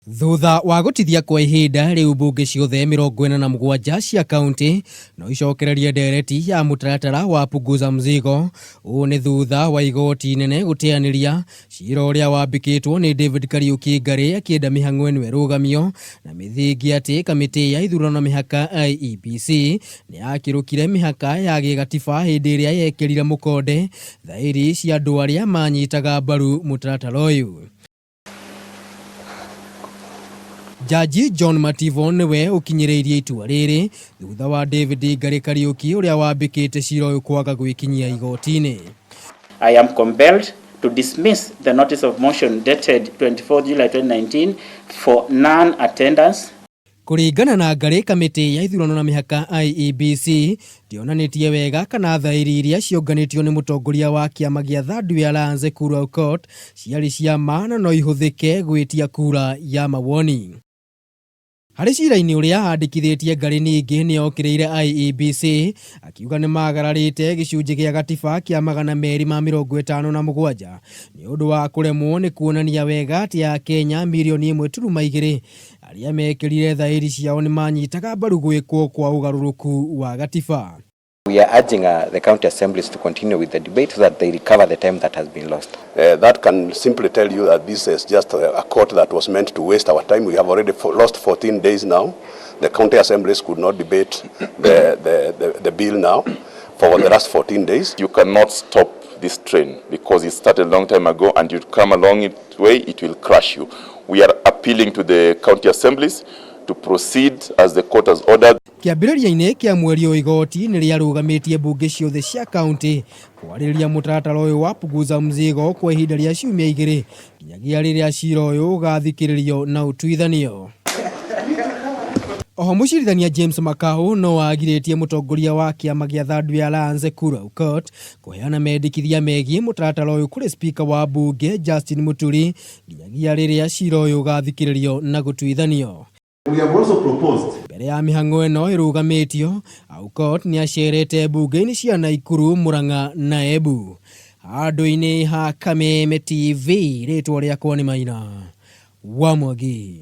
Thutha wa gutithia kwa ihinda riu mbunge ciothe 47 cia kaunti no icokererie ndereti ya mutaratara wa punguza mzigo. Ũũ nĩ thutha wa igoti nene guteaniria cira ũrĩa wambĩkĩtwo nĩ David Kariuki Ngari akĩenda mĩhang'o ĩno ĩrũgamio na mĩthingi atĩ kamĩtĩ ya ithurano mĩhaka IEBC nĩ yakĩrũkire mĩhaka ya gĩgatiba hĩndĩ ĩrĩa yekĩrire mũkonde thaĩri cia andũ arĩa manyitaga mbaru mutaratara ũyũ. Jaji John Mativo niwe ukinyiriirie itua riri thutha wa David Ngari Kariuki uria wambikite cira uyu kwaga gwikinyia igoti-ini. I am compelled to dismiss the notice of motion dated 24 July 2019 for non-attendance. Kuringana na Ngari, kamĩtĩ ya ithurano na mĩhaka IEBC ndionanĩtie wega kana thaĩri iria cionganĩtio nĩ mũtongoria wa kĩama gĩa Third Alliance kura Aukot ciarĩ cia ma na no ihũthĩke gwĩtia kura ya mawoni. Harĩ cira-inĩ ũrĩa andĩkithĩtie, Ngari ningĩ nĩ okĩrĩire IEBC akiuga nĩ magararĩte gĩcunjĩ gĩa gatiba kĩa 257 nĩ ũndũ wa kũremwo nĩ kuonania wega atĩ Akenya mirioni 1.2 arĩa mekĩrire thaĩri ciao nĩ manyitaga mbaru gwĩkwo kwa ũgarũrũku wa gatiba. We are urging the county assemblies to continue with the debate so that they recover the time that has been lost. That can simply tell you that this is just a court that was meant to waste our time. We have already lost 14 days now. The county assemblies could not debate the bill now for the last 14 days. You cannot stop this train because it started a long time ago, and you come along its way, it will crush you. We are appealing to the county assemblies to proceed as the court has ordered. Kĩambĩrĩria-inĩ kĩa mweri ũyũ igoti nĩ rĩarũgamĩtie mbunge ciothe cia kaunti kwarĩrĩria mũtaratara ũyũ wa punguza mzigo kwa ihinda rĩa ciumia 2 nginyagia rĩrĩa cira ũyũ ũgathikĩrĩrio na ũtuithanio. Oho mũcirithania James Makau no agirĩtie mũtongoria wa kĩama gĩa Third Alliance kura Aukot kũheana mendekithia megiĩ mũtaratara ũyũ kũrĩ speaker wa mbunge Justin Muturi nginyagia rĩrĩa cira ũyũ ũgathikĩrĩrio na gũtuithanio. We have also proposed. Mbere ya mĩhang'o ĩno ĩrũgamĩtio, Aukot nĩ acerete mbunge-inĩ cia Naikuru, Murang'a na Embu. Handũ-inĩ ha Kameme TV, rĩtwa rĩakwa nĩ Maina wa Mwangi.